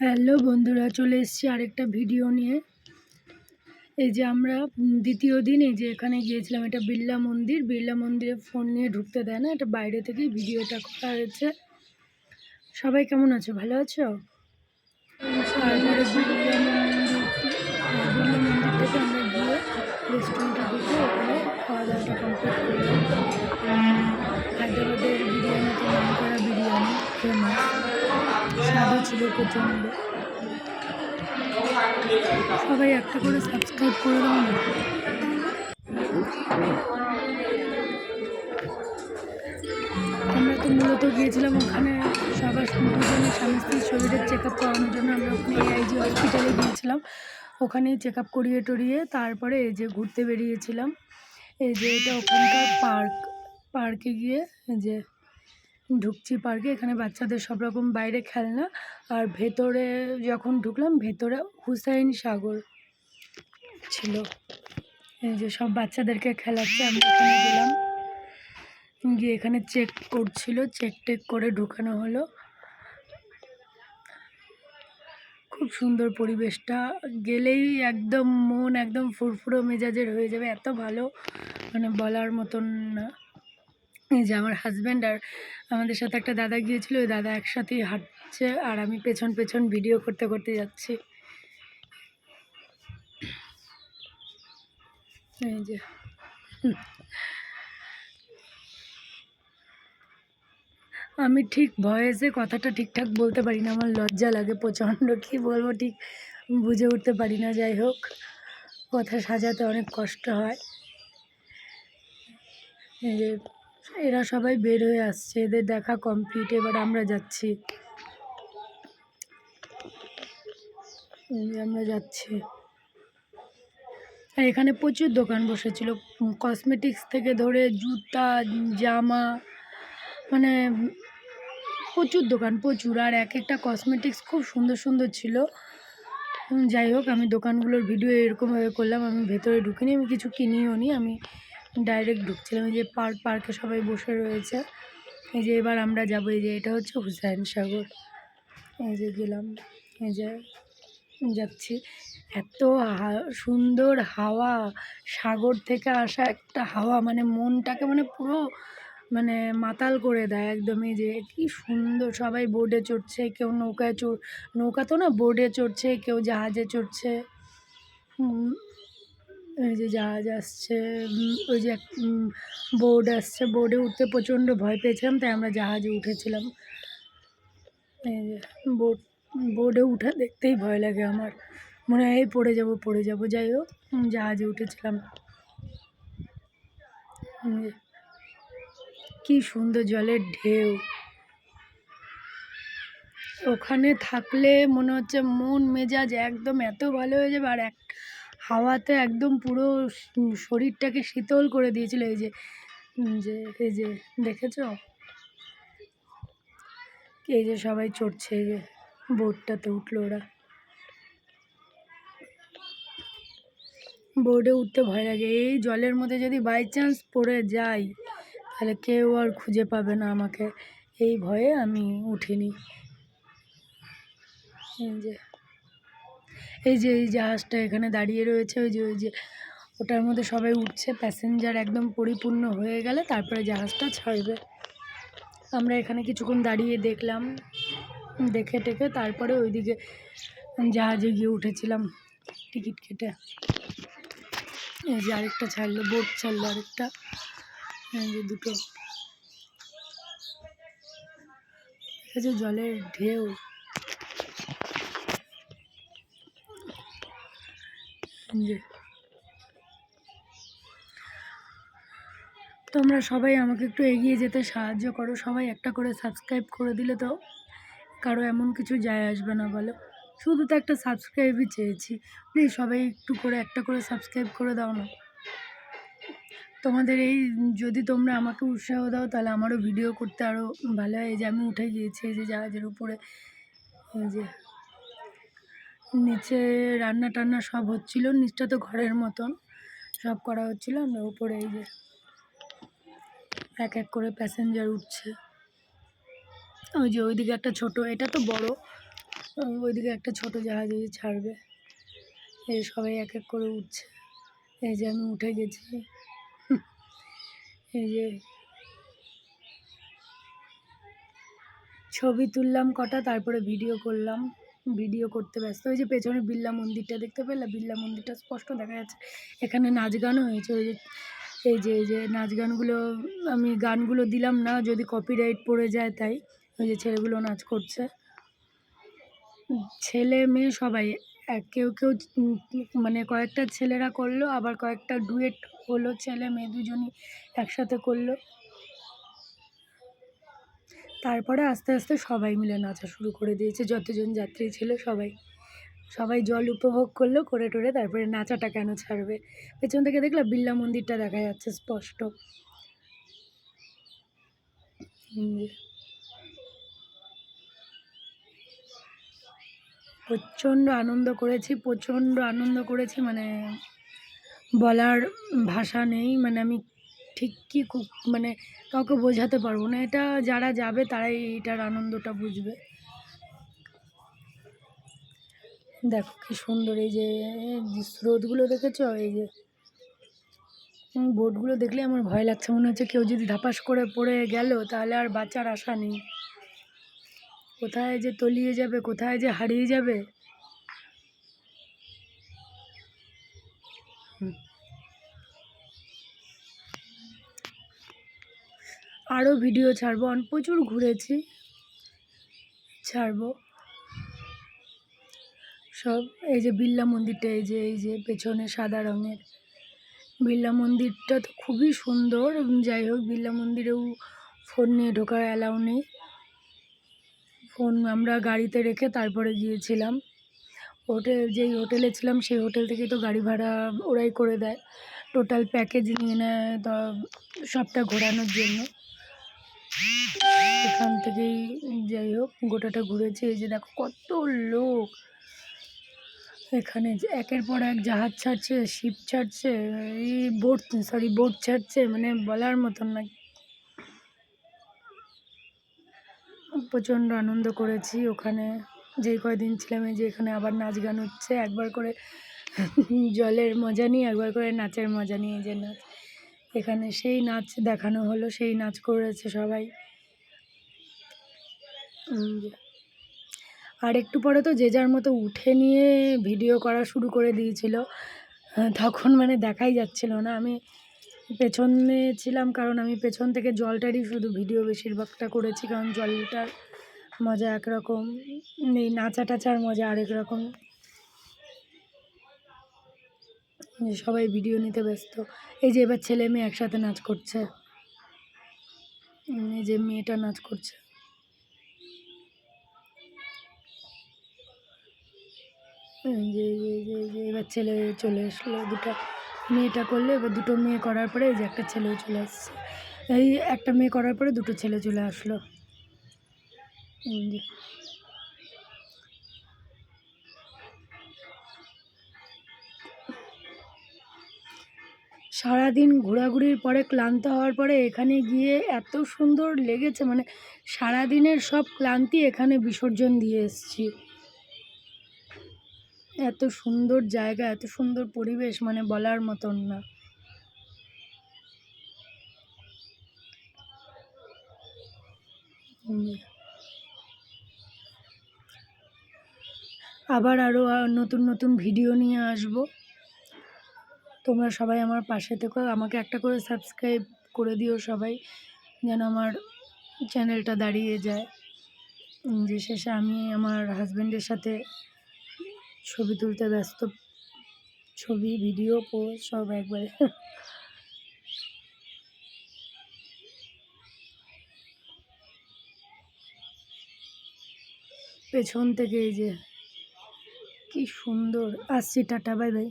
Hello বন্ধুরা, চলে এসেছি আরেকটা ভিডিও নিয়ে। এই যে আমরা দ্বিতীয় দিন এই যে এখানে গিয়েছিলাম, এটা বিড়লা মন্দির। বিড়লা মন্দিরে ফোন নিয়ে ঢুকতে দেয় না, এটা বাইরে থেকেই ভিডিওটা করা হয়েছে। সবাই কেমন আছো? ভালো আছো? তারপরে বিড়লা মন্দির থেকে আমরা গিয়ে রেস্টুরেন্টে ঢুকে ওখানে খাওয়া দাওয়াটা কমপ্লিট করলাম। হায়দ্রাবাদের বিরিয়ানিতে নাম করা বিরিয়ানি ফেমাস, স্বাদও ছিল প্রচণ্ড। সবাই একটা করে সাবস্ক্রাইব করে দাও না। আমরা তো মূলত গিয়েছিলাম ওখানে সবার দুজনের স্বামী স্ত্রীর শরীরের চেক আপ করানোর জন্য। আমরা ওখানে AIG হসপিটালে গিয়েছিলাম, ওখানেই চেক আপ করিয়ে টরিয়ে তারপরে এই যে ঘুরতে বেরিয়েছিলাম। এই যে এটা ওখানকার পার্কে গিয়ে যে ঢুকছি পার্কে, এখানে বাচ্চাদের সব রকম বাইরে খেলনা। আর ভেতরে যখন ঢুকলাম, ভেতরে হুসাইন সাগর ছিল। এই যে সব বাচ্চাদেরকে খেলাচ্ছে। আমরা এখানে গেলাম, গিয়ে এখানে চেক করছিল, চেক টেক করে ঢুকানো হলো। খুব সুন্দর পরিবেশটা, গেলেই একদম মন একদম ফুরফুরো মেজাজের হয়ে যাবে, এত ভালো মানে বলার মতন না। এই যে আমার হাজব্যান্ড আর আমাদের সাথে একটা দাদা গিয়েছিল, ওই দাদা একসাথেই হাঁটছে আর আমি পেছন পেছন ভিডিও করতে করতে যাচ্ছি। এই যে আমি ঠিক ভয়েসে কথাটা ঠিকঠাক বলতে পারি না, আমার লজ্জা লাগে প্রচণ্ড, কী বলবো ঠিক বুঝে উঠতে পারি না। যাই হোক, কথা সাজাতে অনেক কষ্ট হয়। এই যে এরা সবাই বের হয়ে আসছে, এদের দেখা কমপ্লিট, এবার আমরা যাচ্ছি। আমরা যাচ্ছি আর এখানে প্রচুর দোকান বসেছিল, কসমেটিক্স থেকে ধরে জুতা, জামা, মানে প্রচুর দোকান, প্রচুর। আর এক একটা কসমেটিক্স খুব সুন্দর সুন্দর ছিল। যাই হোক, আমি দোকানগুলোর ভিডিও এরকমভাবে করলাম, আমি ভেতরে ঢুকিনি, আমি কিছু কিনিও নি, আমি ডাইরেক্ট ঢুকছিলাম। এই যে পার্কে সবাই বসে রয়েছে। এই যে এবার আমরা যাবো, এই যে এটা হচ্ছে হুসাইন সাগর। এই যে গেলাম, এই যে যাচ্ছি। এত সুন্দর হাওয়া, সাগর থেকে আসা একটা হাওয়া, মানে মনটাকে মানে পুরো মানে মাতাল করে দেয় একদমই। যে কি সুন্দর, সবাই বোটে চড়ছে, কেউ নৌকায় নৌকা তো না, বোটে চড়ছে, কেউ জাহাজে চড়ছে। এই যে জাহাজ আসছে, ওই যে বোর্ড আসছে, বোর্ডে উঠতে প্রচণ্ড ভয় পেয়েছিলাম, তাই আমরা জাহাজে উঠেছিলাম। এই যে বোর্ডে উঠা দেখতেই ভয় লাগে আমার, মনে হয় এই পড়ে যাব। যাই হোক, জাহাজে উঠেছিলাম। কি সুন্দর জলের ঢেউ, ওখানে থাকলে মনে হচ্ছে মন মেজাজ একদম এত ভালো হয়ে যাবে। আর হাওয়াতে একদম পুরো শরীরটাকে শীতল করে দিয়েছিল। এই যে এই যে দেখেছ, এই যে সবাই চড়ছে, এই যে বোটটাতে উঠলো ওরা। বোর্ডে উঠতে ভয় লাগে, এই জলের মধ্যে যদি বাই চান্স পড়ে যাই তাহলে কেউ আর খুঁজে পাবে না আমাকে, এই ভয়ে আমি উঠিনি। এই যে এই জাহাজটা এখানে দাঁড়িয়ে রয়েছে, ওই যে ওটার মধ্যে সবাই উঠছে, প্যাসেঞ্জার একদম পরিপূর্ণ হয়ে গেলে তারপরে জাহাজটা ছাড়বে। আমরা এখানে কিছুক্ষণ দাঁড়িয়ে দেখলাম, দেখে টেকে তারপরে ওইদিকে জাহাজে গিয়ে উঠেছিলাম টিকিট কেটে। এই যে আরেকটা ছাড়লো, বোট ছাড়লো আরেকটা, এই যে দুটো, এই যে জলের ঢেউ। তোমরা সবাই আমাকে একটু এগিয়ে যেতে সাহায্য করো, সবাই একটা করে সাবস্ক্রাইব করে দিলে তো কারো এমন কিছু যায় আসবে না, বলো? শুধু তো একটা সাবস্ক্রাইবই চেয়েছি, প্লিজ সবাই একটু করে একটা করে সাবস্ক্রাইব করে দাও না। তোমাদের এই যদি তোমরা আমাকে উৎসাহ দাও তাহলে আমারও ভিডিও করতে আরও ভালো হয়। এই যে আমি উঠে গিয়েছি, এই যে জাহাজের উপরে, এই যে নিচে রান্না টান্না সব হচ্ছিলো, নিচটা তো ঘরের মতন সব করা হচ্ছিলো, আমরা উপরে এই যে এক এক করে প্যাসেঞ্জার উঠছে। ওই যে ওইদিকে একটা ছোট, এটা তো বড়, ওইদিকে একটা ছোট জাহাজ এই যে ছাড়বে, এই সবাই এক এক করে উঠছে। এই যে আমি উঠে গেছি, এই যে ছবি তুললাম কটা, তারপরে ভিডিও করলাম। ভিডিও করতে ব্যস্ত। ওই যে পেছনে বিড়লা মন্দিরটা দেখতে পেলে, বিড়লা মন্দিরটা স্পষ্ট দেখা যাচ্ছে। এখানে নাচ গানও হয়েছে। ওই যে এই যে নাচ গানগুলো আমি গানগুলো দিলাম না, যদি কপিরাইট পড়ে যায়, তাই ওই যে ছেলেগুলো নাচ করছে, ছেলে মেয়ে সবাই। কেউ কেউ মানে কয়েকটা ছেলেরা করলো, আবার কয়েকটা ডুয়েট হলো, ছেলে মেয়ে দুজনই একসাথে করলো। তারপরে আস্তে আস্তে সবাই মিলে নাচা শুরু করে দিয়েছে, যতজন যাত্রী ছিল সবাই। সবাই জল উপভোগ করলো, করে টোরে তারপরে নাচাটা কেন ছাড়বে। পেছন থেকে দেখলে বিড়লা মন্দিরটা দেখা যাচ্ছে স্পষ্ট। প্রচণ্ড আনন্দ করেছি, প্রচণ্ড আনন্দ করেছি, মানে বলার ভাষা নেই। মানে আমি ঠিক কী মানে কাউকে বোঝাতে পারবো না। এটা যারা যাবে তারাই এইটার আনন্দটা বুঝবে। দেখো কি সুন্দর এই যে স্রোতগুলো দেখেছো, এই যে বোটগুলো দেখলে আমার ভয় লাগছে, মনে হচ্ছে কেউ যদি ধাপাস করে পড়ে গেল তাহলে আর বাঁচার আশা নেই। কোথায় যে তলিয়ে যাবে, কোথায় যে হারিয়ে যাবে। আরও ভিডিও ছাড়বো, প্রচুর ঘুরেছি, ছাড়বো সব। এই যে বিড়লা মন্দিরটা, এই যে পেছনে সাদা রঙের বিড়লা মন্দিরটা তো খুবই সুন্দর। যাই হোক, বিড়লা মন্দিরেও ফোন নিয়ে ঢোকার অ্যালাউ নেই। ফোন আমরা গাড়িতে রেখে তারপরে গিয়েছিলাম। যেই হোটেলে ছিলাম সেই হোটেল থেকে তো গাড়ি ভাড়া ওরাই করে দেয়, টোটাল প্যাকেজ নিয়ে নেয় তো সবটা ঘোরানোর জন্য। এখান থেকেই যাই হোক গোটাটা ঘুরেছি। এই যে দেখো কত লোক এখানে, যে একের পর এক জাহাজ ছাড়ছে, শিপ ছাড়ছে, এই বোট ছাড়ছে, মানে বলার মতন না। প্রচণ্ড আনন্দ করেছি ওখানে যেই কয়দিন ছিলাম। এই যে এখানে আবার নাচ গান হচ্ছে, একবার করে জলের মজা নিই, একবার করে নাচের মজা নিই। এই যে নাচ, এখানে সেই নাচ দেখানো হলো, সেই নাচ করেছে সবাই। আর একটু পরে তো যে যার মতো উঠে নিয়ে ভিডিও করা শুরু করে দিয়েছিল। তখন মানে দেখাই যাচ্ছিল না। আমি পেছনে ছিলাম, কারণ আমি পেছন থেকে জলটারই শুধু ভিডিও বেশিরভাগটা করেছি, কারণ জলটার মজা একরকম, এই নাচা টাচার মজা আরেক রকম। সবাই ভিডিও নিতে ব্যস্ত। এই যে এবার ছেলে মেয়ে একসাথে নাচ করছে, এই যে মেয়েটা নাচ করছে। যে এবার ছেলে চলে আসলো, দুটো মেয়েটা করলো, এবার দুটো মেয়ে করার পরে এই যে একটা ছেলেও চলে আসছে। এই একটা মেয়ে করার পরে দুটো ছেলে চলে আসলো। সারাদিন ঘোরাঘুরির পরে ক্লান্ত হওয়ার পরে এখানে গিয়ে এত সুন্দর লেগেছে, মানে সারাদিনের সব ক্লান্তি এখানে বিসর্জন দিয়ে এসেছি। এত সুন্দর জায়গা, এত সুন্দর পরিবেশ, মানে বলার মতন না। আবার আরও নতুন নতুন ভিডিও নিয়ে আসবো। তোমরা সবাই আমার পাশে থেকো, আমাকে একটা করে সাবস্ক্রাইব করে দিও সবাই, যেন আমার চ্যানেলটা দাঁড়িয়ে যায়। যে শেষে আমি আমার হাজব্যান্ডের সাথে ছবি তুলতে ব্যস্ত, ছবি ভিডিও পোস্ট সব একবারে। পেছন থেকে এই যে কি সুন্দর। আসছি, টাটা, বাই বাই।